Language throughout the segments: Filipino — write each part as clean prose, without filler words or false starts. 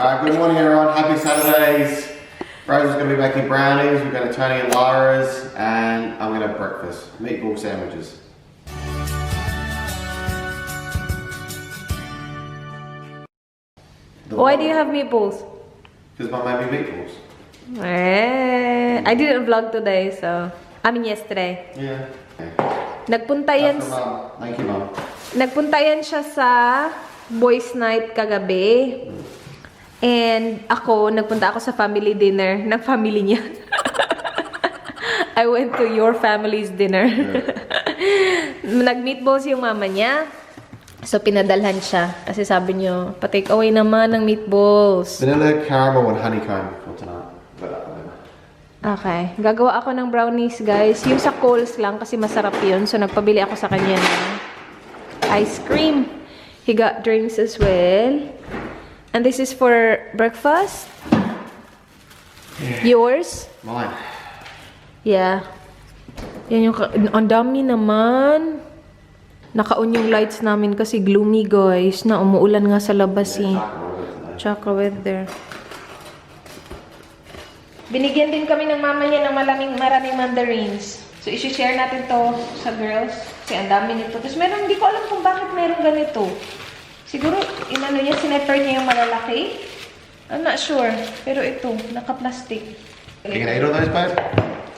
Good morning everyone, happy Saturdays. Rose is going to be making brownies, we're going to Tony and Lara's, and I'm going to have breakfast, meatball sandwiches. Why do you have meatballs? Because Mum made me meatballs. I didn't vlog today, so... yesterday. Yeah. Nagpunta yan... That's for Mum. Thank you, Mum. Nagpunta yan siya sa boys night kagabi. And nagpunta ako sa family dinner ng family niya. I went to your family's dinner. Nag-meatballs yung mama niya. So, pinadalhan siya. Kasi sabi niyo, pa-take away naman ng meatballs. Vanilla, caramel, and honeycomb for tonight. Okay. Gagawa ako ng brownies, guys. Yung sa Coles lang kasi masarap yun. So, nagpabili ako sa kanya ng ice cream. He got drinks as well. And this is for breakfast? Yeah. Yours? Mine. Yeah. Yan yung... Ang dami naman. Naka-on yung lights namin kasi gloomy, guys. Na umuulan nga sa labas eh. Tsaka weather. Binigyan din kami ng mama niya ng maraming mandarins. So, isi-share natin to sa girls. Kasi ang dami nito. Tapos meron, hindi ko alam kung bakit meron ganito. Siguro, inano niya, sinepper niya yung malalaki. I'm not sure. Pero ito, naka-plastic. Are you gonna eat all those, babe?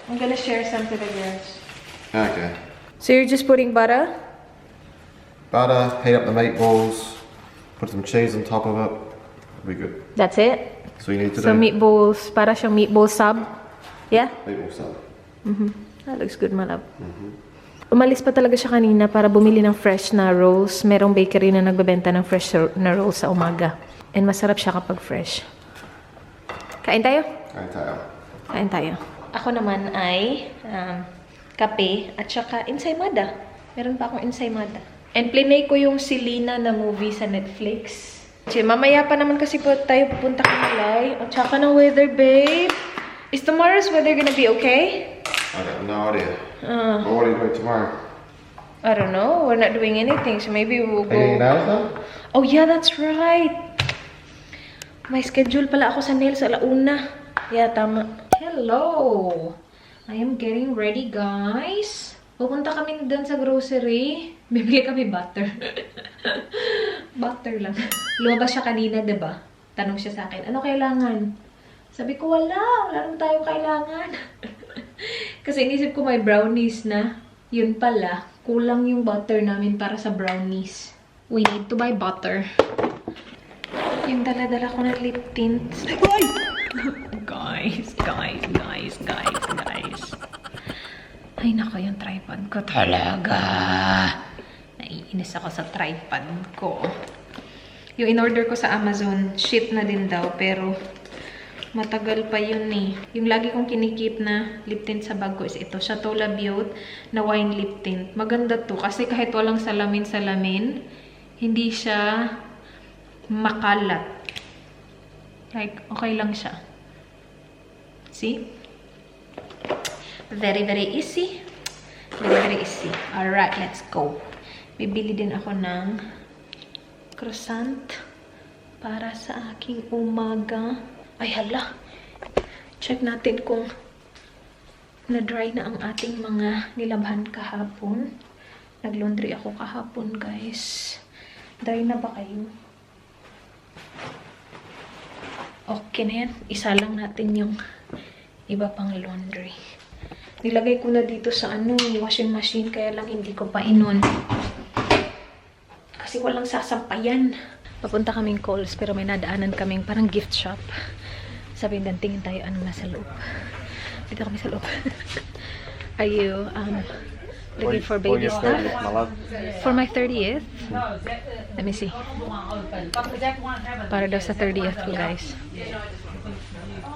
I'm gonna share some to the girls. Okay. So, you're just putting butter? Butter, heat up the meatballs, put some cheese on top of it. It'll be good. That's it? So you need to So, do meatballs, para siyang meatball sub? Yeah? meatball sub. That looks good, my love. Umalis pa talaga siya kanina para bumili ng fresh na rolls. Merong bakery na nagbebenta ng fresh na rolls sa umaga. And masarap siya kapag fresh. Kain tayo? Kain tayo. Kain tayo. Ako naman ay kape at saka ensaymada. Meron pa akong ensaymada. And plinay ko yung Selena na movie sa Netflix. Mamaya pa naman kasi po tayo pupunta kay Malay. At saka ng weather, babe. Is tomorrow's weather gonna be okay? I got no idea. What are you doing tomorrow? I don't know. We're not doing anything, so maybe we'll go. Are you getting nails done? Oh yeah, that's right. May schedule pala ako sa nails alauna. Yeah, tama. Hello. I am getting ready, guys. Pupunta kami doon sa grocery. Bibili kami butter. Butter lang. Lumabas siya kanina, diba? Tanong siya sa akin, ano kailangan? Sabi ko, wala naman tayong kailangan. Kasi inisip ko may brownies na. Yun pala, kulang yung butter namin para sa brownies. We need to buy butter. Yung dala-dala ko ng lip tint. Ay! Guys. Ay, nako, yung tripod ko talaga. Naiinis ako sa tripod ko. Yung in-order ko sa Amazon, ship na din daw, pero matagal pa yun eh. Yung lagi kong kinikip na lip tint sa bag ko is ito, Chateau La Beaute na wine lip tint. Maganda to kasi kahit walang salamin, hindi siya makalat. Like, okay lang siya. See? Very, very easy. Very easy. Alright, let's go. Bibili din ako ng croissant para sa aking umaga. Ay, hala. Check natin kung na-dry na ang ating mga nilabhan kahapon. Nag-laundry ako kahapon, guys. Dry na ba kayo? Okay na yan. Isa lang natin yung iba pang laundry. Nilagay ko na dito sa washing machine, kaya lang hindi ko pa inon. Kasi walang sasampayan. Papunta kaming Coles, pero may nadaanan kaming parang gift shop. Sabi din, tingin tayo anong nasa loob. Dito kami sa loob. Are you looking for baby stuff? For my 30th? Let me see. Para daw sa 30th ko, guys.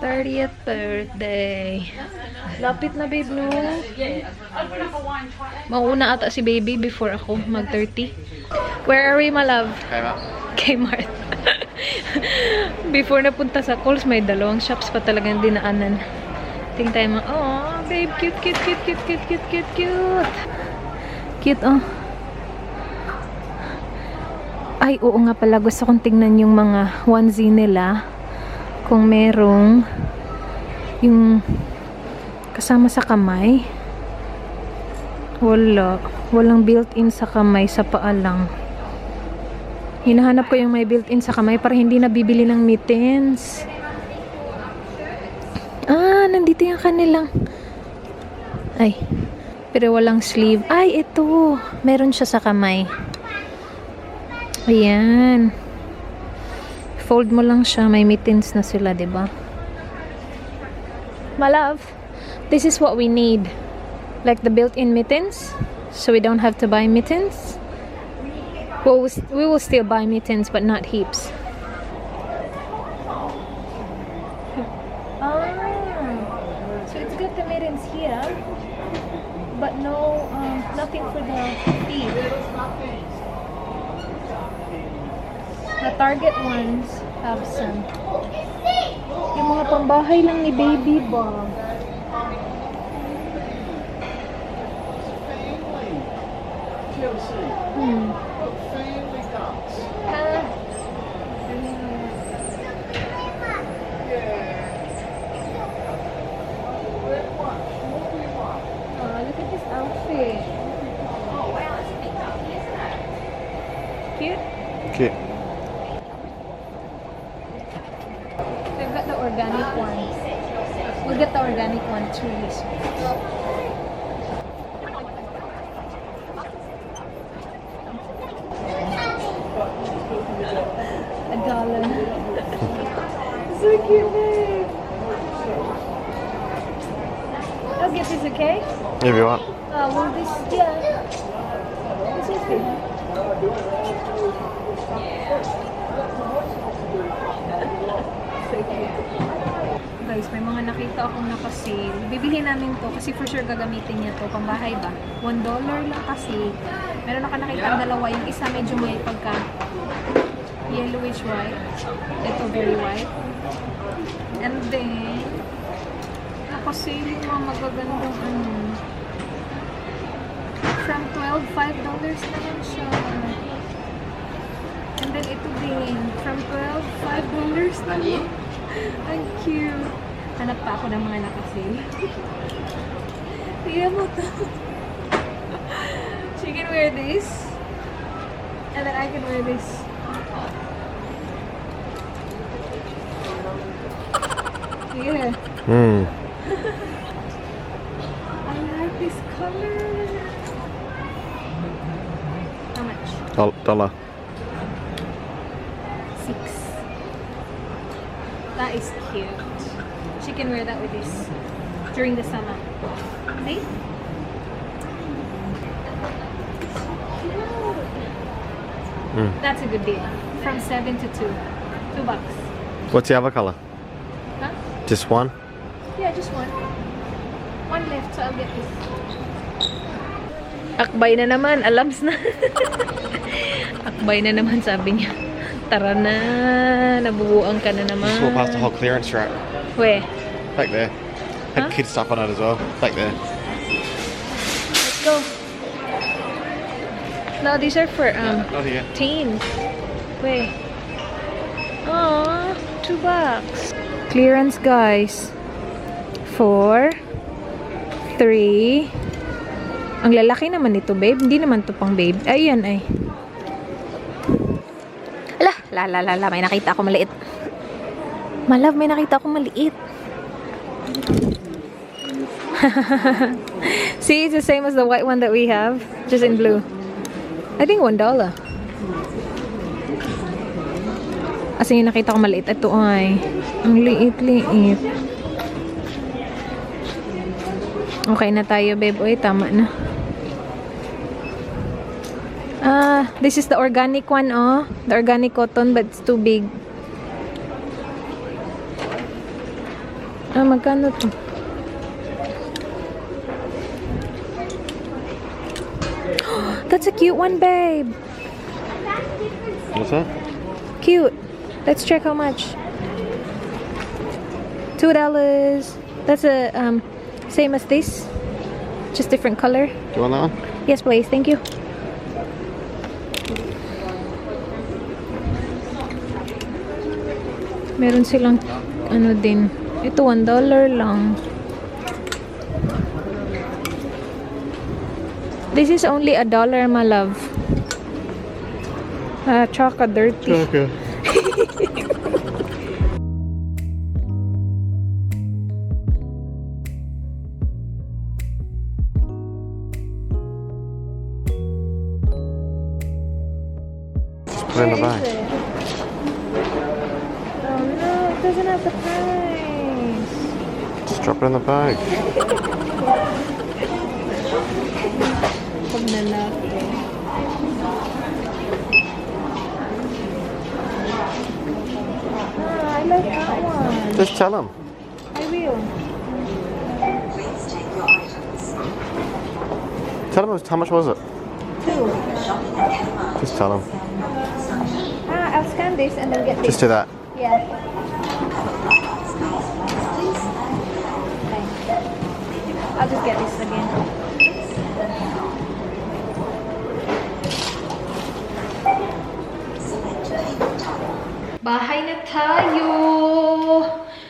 30th birthday. Lapit na, babe, no? Mauna ata si baby before ako mag-30. Where are we, my love? Kmart. Before napunta sa Coles, may dalawang shops pa talagang dinaanan. Tingin tayo mga, oh, babe, cute. Cute, oh. Ay, oo nga pala. Gusto kong tingnan yung mga onesie nila. kung merong yung kasama sa kamay. Wala. Walang built-in sa kamay, sa paa lang. Hinahanap ko yung may built-in sa kamay para hindi na bibili ng mittens. Ah, nandito yung kanilang. Ay, pero walang sleeve. Ay, ito. Meron siya sa kamay. Ayan. Fold mo lang siya. May mittens na sila, diba? My love, this is what we need. Like the built-in mittens. So we don't have to buy mittens. Well, we will still buy mittens, but not heaps. Ah, so it's got the mittens here, but no, nothing for the feet. The Target ones have some. Yung mga pambahay lang ni baby ba? Look at this outfit. Oh wow, it's a big doggy, isn't it? Cute? Cute. They've got the organic one. We'll get the organic one too. $1. So cute, babe. I'll get this, okay? If you want. Well, this, yeah. This is good. So cute. Guys, may mga nakita akong naka-sale. Bibili namin to kasi for sure gagamitin niya to. Pambahay ba? $1 lang kasi. Meron ako nakita ang dalawa. Yung isa medyo may pagka yellowish white. Ito very white. And then, naka-sale yung mga magagandang ano. From $12, $5 naman siya. And then ito din. From $12, $5 naman. Ang cute. Hanap pa ako ng mga naka-sale. Tignan mo to. She can wear this. And then I can wear this. Yeah. I like this color. How much? $1. 6. That is cute. She can wear that with this during the summer. See? That's a good deal. From 7 to 2. $2. What's the other color? Huh? Just one? Yeah, just one. One left, so I'll get this. Akbay na naman, alabs na. Akbay na naman, sabi niya. Tara na, nabubuang ka na naman. Just walk past the whole clearance rack. Where? Back there. Had Huh? kid stuff on it as well. Back there. Let's go. No, these are for Not here. teens. Wait. Aww, $2. Clearance, guys. 4, 3. Ang lalaki naman nito, babe. Hindi naman to pang babe. Ayan, ay. Ala, may nakita ako maliit. My love, may nakita ako maliit. See, it's the same as the white one that we have, just in blue. I think $1. Kasi yung nakita ko maliit. Ito ay, ang liit-liit. Okay na tayo, babe. Uy, tama na. This is the organic one, oh. The organic cotton, but it's too big. Magkano to? That's a cute one, babe. What's that? Cute. Let's check how much. $2. That's a same as this, just different color. Do you want that one? Yes, please. Thank you. Meron silang ano din. Ito, $1 lang. This is only $1, my love. Tsaka dirty. Okay. Put it in the bag. Oh no, it doesn't have the price. Just drop it in the bag. Pag lalaki. I like that one. Just tell him. I will. Tell him how much was it? 2. Just tell him. I'll scan this and then get this. Just do that. Yeah. I'll just get this again. Bahay na tayo!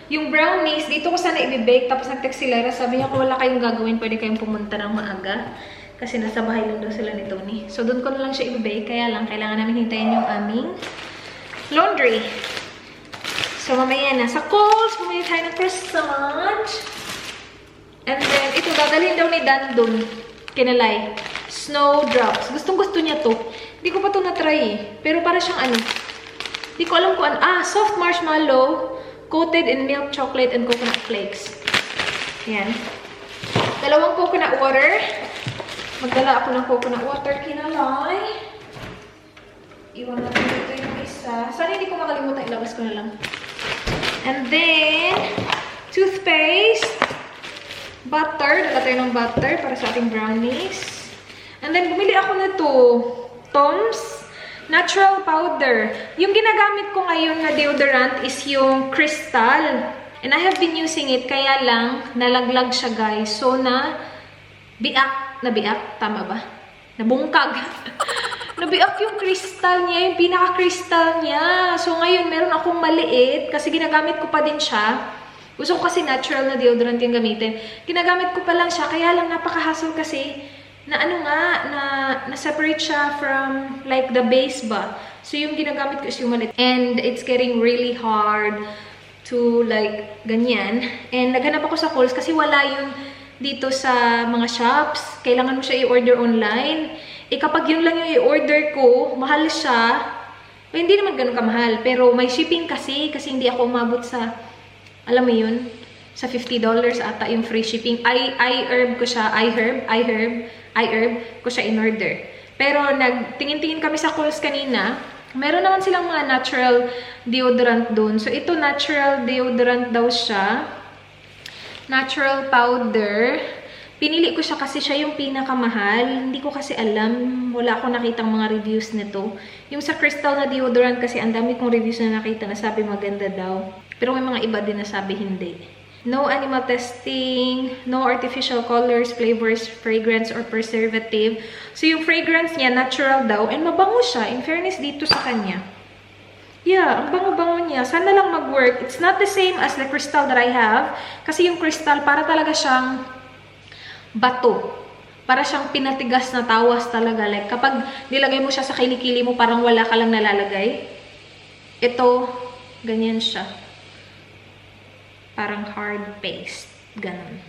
Yung brownies, dito ko sana i-bake. Tapos nag-text si Lara, sabi niya kung wala kayong gagawin, pwede kayong pumunta ng maaga. Kasi nasa bahay lang daw sila ni Tony. So, doon ko na lang siya i-bake. Kaya lang, kailangan namin hintayin yung aming laundry. So, mamaya na sa Kohl's, bumili tayo ng croissant. And then, ito, dadalhin daw ni Dan doon. Kinalay. Snowdrops. Gustong-gusto niya to. Hindi ko pa to na-try eh. Pero para siyang ano. Hindi ko alam kung ano. Soft marshmallow. Coated in milk chocolate and coconut flakes. Yan. 2 coconut water. Magdala ako ng coconut water. Kinalay. Iwan natin dito yung isa. Sana hindi ko makalimutan. Ilabas ko na lang. And then, toothpaste. Butter. Dala tayo ng butter para sa ating brownies. And then, bumili ako nito. Tom's Natural Powder. Yung ginagamit ko ngayon na deodorant is yung Crystal. And I have been using it. Kaya lang, nalaglag siya guys. So, nabiak. Tama ba? Nabungkag. Nabiak yung crystal niya. Yung pinaka-crystal niya. So, ngayon, meron akong maliit. Kasi ginagamit ko pa din siya. Gusto ko kasi natural na deodorant yung gamitin. Ginagamit ko pa lang siya. Kaya lang, napaka-hassle kasi na ano nga, na-separate siya from like the base ba. So, yung ginagamit ko is yung maliit. And it's getting really hard to like ganyan. And naghanap ako sa Kohl's kasi wala yun dito sa mga shops. Kailangan mo siya i-order online. Kapag yun lang yung i-order ko, mahal siya. Hindi naman ganun kamahal. Pero may shipping kasi hindi ako umabot sa, alam mo yun, sa $50 ata yung free shipping. iHerb ko siya, iHerb ko siya in-order. Pero nagtingin-tingin kami sa Kohl's kanina. Meron naman silang mga natural deodorant doon. So, ito natural deodorant daw siya. Natural powder. Pinili ko siya kasi siya yung pinakamahal. Hindi ko kasi alam. Wala akong nakitang mga reviews nito. Yung sa Crystal na deodorant kasi ang dami kong reviews na nakita na sabi maganda daw. Pero may mga iba din na sabi hindi. No animal testing, no artificial colors, flavors, fragrance, or preservative. So, yung fragrance niya, natural daw. And mabango siya. In fairness dito sa kanya. Yeah, ang bango-bango niya. Sana lang mag-work. It's not the same as the Crystal that I have. Kasi yung Crystal, para talaga siyang bato. Para siyang pinatigas na tawas talaga. Like, kapag nilagay mo siya sa kilikili mo, parang wala ka lang nalalagay. Ito, ganyan siya. Parang hard paste. Ganon.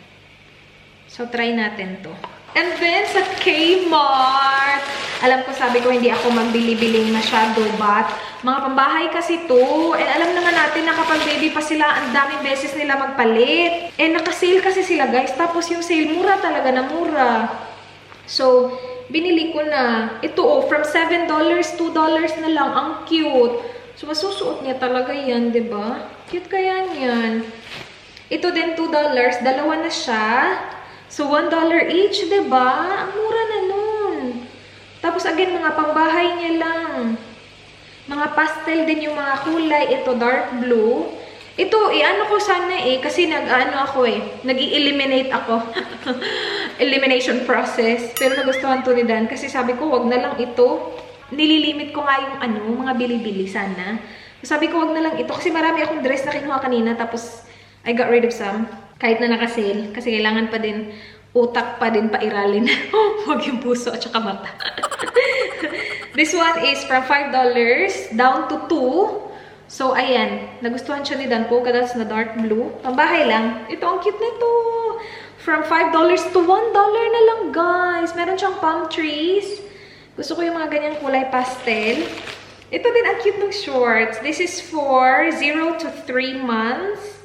So, try natin to. And then, sa Kmart, alam ko, sabi ko, hindi ako mambili-biling masyado, but mga pambahay kasi to. And alam naman natin na kapag baby pa sila, ang daming beses nila magpalit. And naka-sale kasi sila, guys. Tapos yung sale, mura talaga na mura. So, binili ko na. Ito, from $7, $2 na lang. Ang cute. So, masusuot niya talaga yan, diba? Cute kaya niyan. Ito din, $2. Dalawa na siya. So, $1 each, diba? Ang mura na nun. Tapos, again, mga pambahay niya lang. Mga pastel din yung mga kulay. Ito, dark blue. Ito, ano ko sana kasi nag-i-eliminate ako. Elimination process. Pero nagustuhan to ni Dan kasi sabi ko, wag na lang ito. Nililimit ko nga yung mga bili-bili sana. Sabi ko, wag na lang ito. Kasi marami akong dress na kinuha kanina. Tapos, I got rid of some. Kahit na naka-sale. Kasi kailangan pa din, utak pa din pairalin. Huwag yung puso at saka mata. This one is from $5 down to $2. So, ayan. Nagustuhan siya ni Dan Polka Dots na dark blue. Pambahay lang. Ito, ang cute nito. From $5 to $1 na lang, guys. Meron siyang palm trees. Gusto ko yung mga ganyang kulay pastel. Ito din, ang cute ng shorts. This is for 0 to 3 months.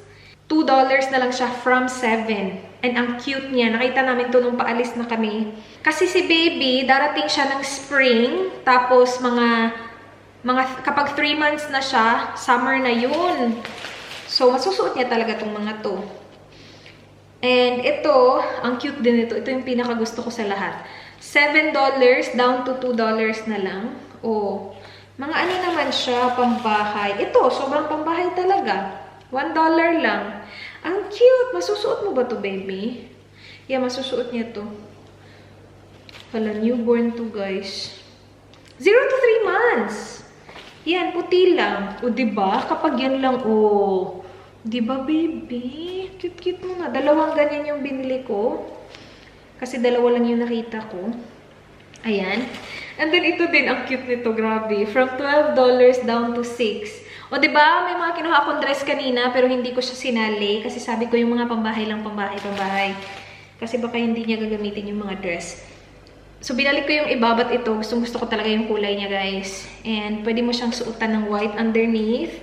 $2 na lang siya from 7. And ang cute niya. Nakita namin ito nung paalis na kami. Kasi si baby, darating siya ng spring. Tapos kapag 3 months na siya, summer na yun. So, masusuot niya talaga itong mga to. And ito, ang cute din ito. Ito yung pinakagusto ko sa lahat. $7 down to $2 na lang. Oh, mga ano naman siya, pambahay. Ito, sobrang pambahay talaga. $1 lang. Ang cute! Masusuot mo ba to, baby? Yeah, masusuot niya to. Wala, newborn to, guys. 0 to 3 months. Yan, puti lang. O, diba? Kapag yan lang, oh. Diba, baby? Cute-cute mo nga. Dalawang ganyan yung binili ko. Kasi dalawa lang yung nakita ko. Ayan. And then, ito din, ang cute nito. Grabe. From $12 down to $6. O, diba? May mga kinuha akong dress kanina, pero hindi ko siya sinali. Kasi sabi ko, yung mga pambahay lang, pambahay. Kasi baka hindi niya gagamitin yung mga dress. So, binalik ko yung ibabat ito. Gusto ko talaga yung kulay niya, guys. And, pwede mo siyang suotan ng white underneath.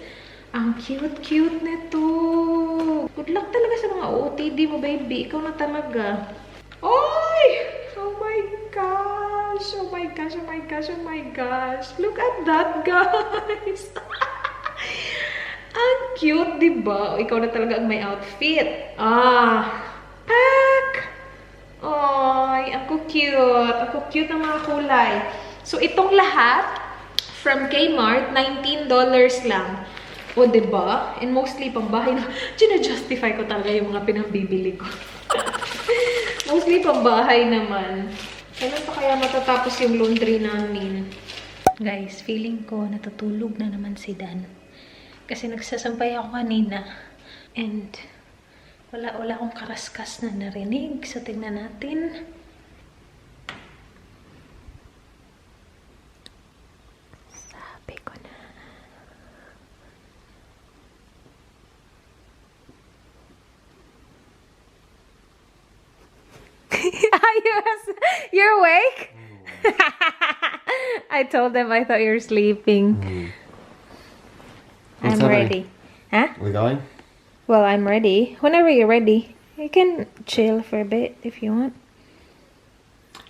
Ang cute-cute nito. Good luck talaga sa mga OOTD mo, baby. Ikaw na talaga. Oy! Oh my gosh! Oh my gosh, oh my gosh, oh my gosh. Look at that, guys! Ang cute, diba? Ikaw na talaga ang may outfit. Pack! Ay, ang cute. Ang cute ng mga kulay. So, itong lahat, from Kmart, $19 lang. O, diba? And mostly, pambahay na. Gina-justify ko talaga yung mga pinambibili ko. Mostly, pambahay naman. Kailan pa kaya matatapos yung laundry namin? Guys, feeling ko natutulog na naman si Dan. Kasi nagsasampay ako kanina. And wala akong karaskas na narinig. So, tingnan natin. Sabi ko na. You're awake? I told them I thought you were sleeping. I'm ready. Huh? We going? Well, I'm ready. Whenever you're ready, you can chill for a bit if you want.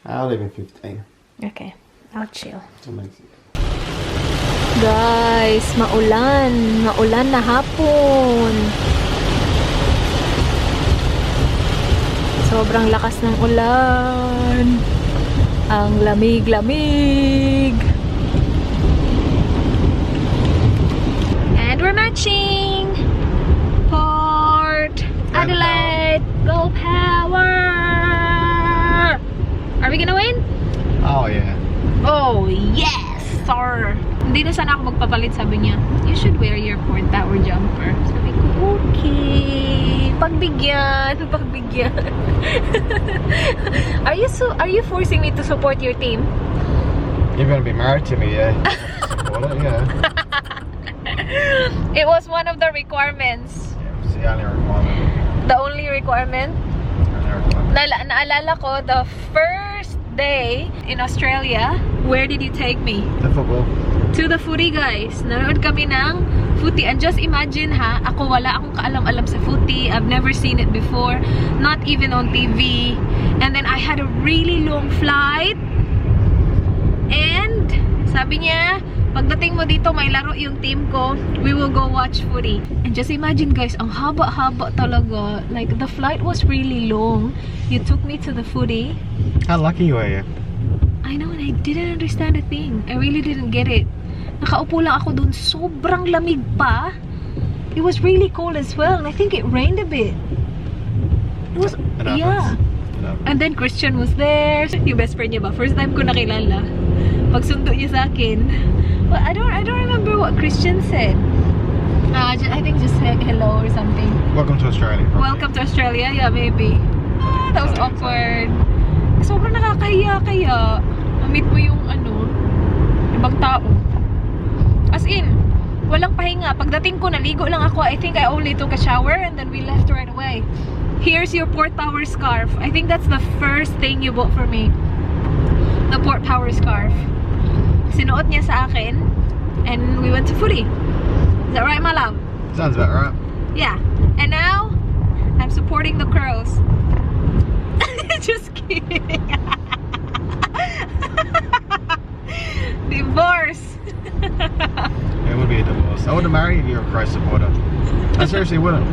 I'll leave in 15. Okay, I'll chill. Amazing. Guys, maulan. Maulan na hapon. Sobrang lakas ng ulan. Ang lamig-lamig. And we're matching. Port Adelaide. Go Power. Are we gonna win? Oh, yeah. Oh, yes, sir. Hindi na sana ako magpapalit, sabi niya. You should wear your Port Power jumper. Sabi ko, okay. Pagbigyan. Are you forcing me to support your team? You're going to be married to me, yeah? Support it, yeah. It was one of the requirements. Yeah, it's the only requirement. The only requirement? Naalala ko, the first day in Australia, where did you take me? The football. To the footy, guys. Nanood kami ng footy. And just imagine, ha, ako wala akong kaalam-alam sa footy. I've never seen it before. Not even on TV. And then I had a really long flight. And sabi niya, pagdating mo dito, may laro yung team ko. We will go watch footy. And just imagine, guys, ang haba-haba talaga. Like, the flight was really long. You took me to the footy. How lucky were you? I know, and I didn't understand a thing. I really didn't get it. Nakaupo lang ako dun. Sobrang lamig pa. It was really cold as well. And I think it rained a bit. It was, yeah. And then Christian was there. Yung best friend niya ba? First time ko nakilala. Pagsundo niya sa akin. Well, I don't remember what Christian said. I think just hello or something. Welcome to Australia. probably. Welcome to Australia. Yeah, maybe. That was awkward. Sobrang nakakahiya kaya. Meet mo yung ibang tao. As in, walang pahinga. Pagdating ko, naligo lang ako. I think I only took a shower and then we left right away. Here's your Port Power scarf. I think that's the first thing you bought for me. The Port Power scarf. Sinuot niya sa akin and we went to footy. Is that right, my love? Sounds about right. Yeah. And now, I'm supporting the Crows. Just kidding. Divorce. It would be a divorce. I wouldn't marry if you're a Crow supporter. I seriously wouldn't.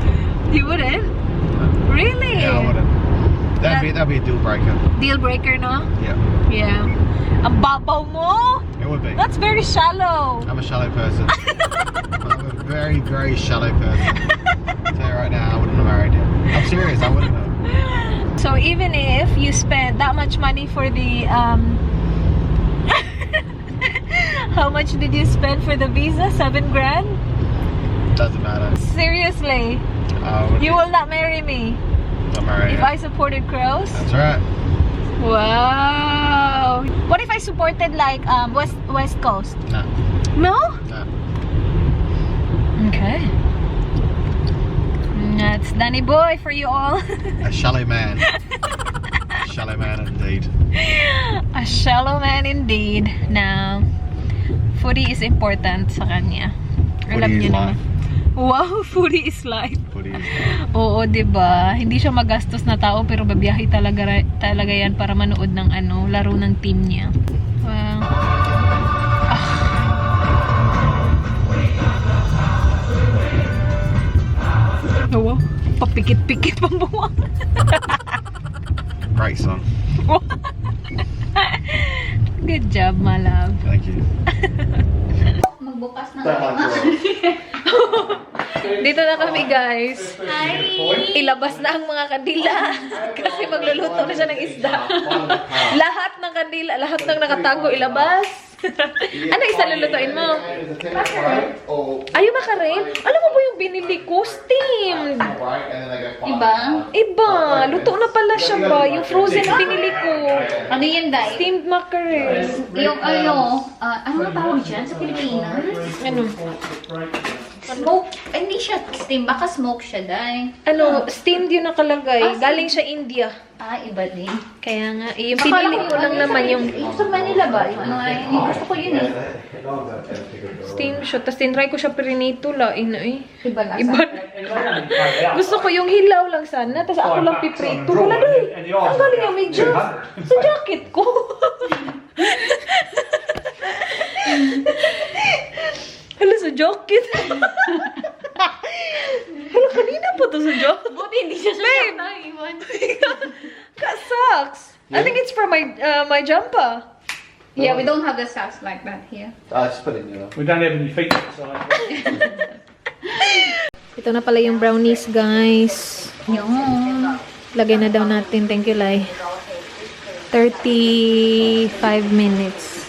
You wouldn't? Really? Yeah, I wouldn't. That'd be a deal breaker. Deal breaker, no? Yeah, Yeah. Ang babaw mo? it would be. That's very shallow. I'm a shallow person. I'm a very, very shallow person. I'll tell you right now, I wouldn't have married you. I'm serious, I wouldn't have. So even if you spend that much money for the how much did you spend for the visa? 7 grand? Doesn't matter. Seriously, I would you will not marry me not marry if you. I supported Crows? That's right. Wow. What if I supported like West Coast? No, No? no. Okay. That's Danny Boy for you all. A shallow man. Shallow man indeed. A shallow man indeed. Now, footy is important sa kanya. Alam Footy is niyo naman. life. Wow, footy is life. Footy is life. Oo, 'di ba? Hindi siya magastos na tao pero babiyahe talaga yan para manood ng laro ng team niya. Wow. Oh, wow. Papikit-pikit pang buwan. Great song. Good job, my love. Thank you. Magbukas ng Dito na kami, guys. Hi! Ilabas na ang mga kandila. Kasi magluluto na siya ng isda. Lahat ng kandila, lahat ng nakatago, ilabas. Ano isa lulutuin mo? Ayaw makarel? Alam mo ba yung binili ko? Steamed. Iba? Iba. Luto na pala siya ba? Yung frozen na binili ko. Ano yan, Day? Steamed mackerel. Yung ano tawag dyan sa Pilipinas? Ano? Smoke. Ay, hindi siya steam. Baka smoke siya, Day. Steamed yun nakalagay. Galing siya India. Ah, iba din. Kaya nga, yung pinili ko lang naman yung Yung sa Manila ba? Yung ano ay, gusto ko yun eh. steam siya. Tapos tinry ko siya perinito lain eh. Iba lasa. Iba. Gusto ko yung hilaw lang sana. Tapos ako lang piprito. Wala doon. Ang galing yung medyas. Sa jacket ko. Hala, sa jacket. Hala, kanina pa to sa jacket. Buti hindi siya Babe. naiwan. That sucks. I think it's from my jumper. Yeah, we don't have the socks like that here. Just put it in your. We don't have any feet outside. Ito na pala yung brownies, guys. Yung. Lagay na daw natin. Thank you, Lai. 35 minutes.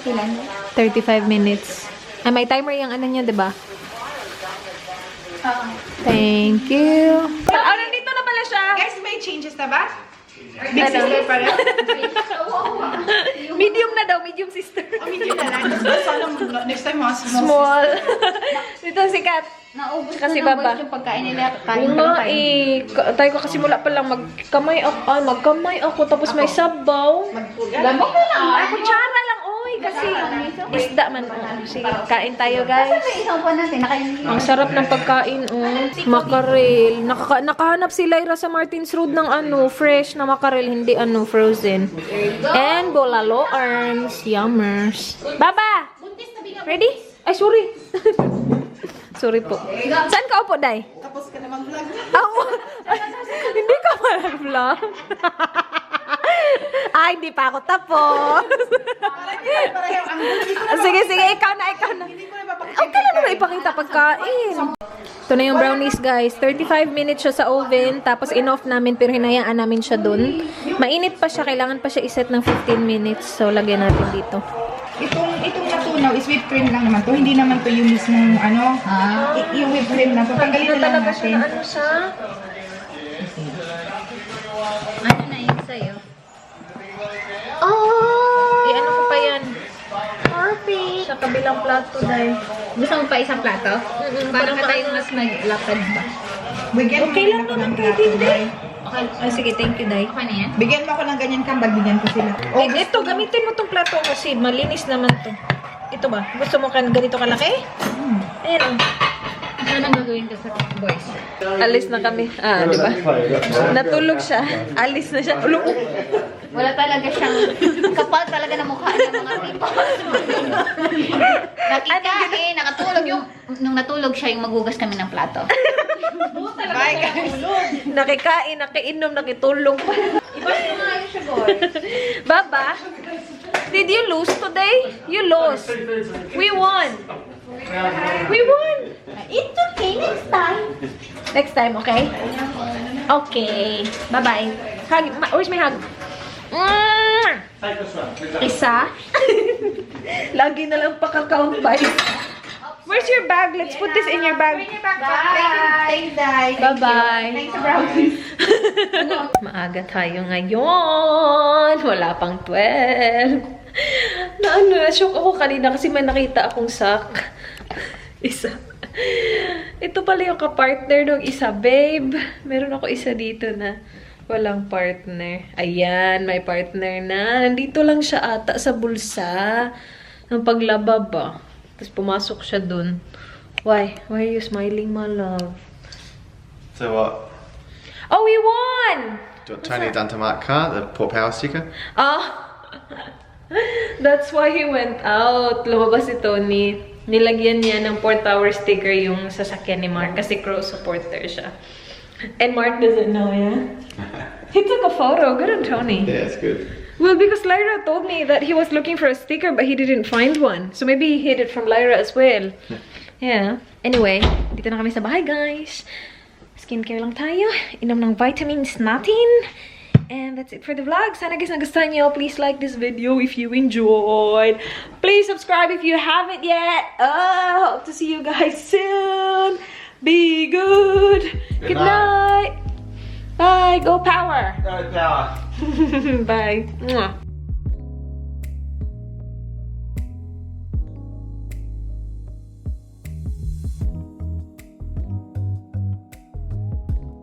Ilan? 35 minutes. Ay, may timer yung ano niya, diba? Thank you. Nandito na pala siya. Guys, may changes na ba? Ano? Medium Medium na daw. Medium sister. na lang. Sana next time mga small. Small. Dito si Kat. Naubos Kasi na baba. ng yung pagkain nila. Oo Kain nga eh. Tayo ko kasi mula pa lang magkamay ako. Tapos may sabaw. Lamok na lang. Ay, kutsara lang, oy. Kasi isda man. Sige, kain tayo, guys. May isang pa natin. Ang sarap ng pagkain, oh. Makarel. Nakahanap si Lyra sa Martins Road ng fresh na makarel, hindi frozen. And bolalo arms. Yummers. Baba! Ready? Ay, sorry. Sorry po. Saan ka upo, Day? Tapos ka na mag-vlog. Hindi ka mag-vlog. Ay, hindi pa ako tapos. Pareho ang Sige, ikaw na. hindi ko na papakita. Okay lang naman ipakita pagkain. Ito na yung brownies, guys. 35 minutes siya sa oven. Tapos in-off namin, pero hinayaan namin siya dun. Mainit pa siya. Kailangan pa siya iset ng 15 minutes. So, lagyan natin dito. Itong natunaw is whipped cream lang naman to. Hindi naman to yung mismong ano, yung whipped cream na to. Tanggalin na lang Talaga siya natin. na ano siya? Ano na yun sa'yo? Oh! ano ko pa yan? Perfect. Sa kabilang plato dahil. Gusto mo pa isang plato? Para pa tayong mas maglakad ba? Bigyan Okay mo lang ako naman ng kay plato, Dinde. Day. Okay. Ay, sige, thank you, Day. Okay na yan? Bigyan mo ako ng ganyan kambal, bigyan ko sila. Oh, ito, gamitin mo tong plato kasi malinis naman to. Ito ba? Gusto mo kan ganito kalaki? Ayan, Ano ang gagawin ko sa boys? alis na kami. Ah, di ba? Natulog siya. Alis na siya. Ulog. Wala talaga siyang kapal talaga na mukha niya mga tipo. Nakikain, nakatulog yung nung natulog siya yung magugas kami ng plato. Bye, guys. Nakikain, nakiinom, nakitulog pa. Ibas mo nga yun siya, boy. Baba, did you lose today? You lost. We won. We won. It's okay, next time. Next time, okay? Okay. Bye-bye. Hug. Where's my hug? Isa. Lagi na lang pakakount by. Where's your bag? Let's put this in your bag. Bye. Thanks, Day. Bye-bye. Thanks sa brownies. Maaga tayo ngayon. Wala pang 12. Na-shock ako kanina kasi may nakita akong sack. Isa. Ito pala yung kapartner ng isa, babe. Meron ako isa dito na walang partner. Ayan, may partner na. Nandito lang siya ata sa bulsa. Ng paglaba ba? Tapos pumasok siya dun. Why? Why are you smiling, my love? So what? Oh, we won! Do you want Tony done to Mark Carr, the Port Power sticker? Ah! That's why he went out. Lumabas si Tony. Nilagyan niya ng Port Tower sticker yung sasakyan ni Mark kasi Crow supporter siya. And Mark doesn't know, yeah? He took a photo. Good on Tony. Yeah, it's good. Well, because Lyra told me that he was looking for a sticker but he didn't find one. So maybe he hid it from Lyra as well. Yeah. Anyway, dito na kami sa bahay, guys. Skincare lang tayo. Inom ng vitamins natin. And that's it for the vlog. Sana guys nagustuhan nyo. Please like this video if you enjoyed. Please subscribe if you haven't yet. Hope to see you guys soon. Be good. Good night. Bye. Go Power. Go Power. Bye. Mwah.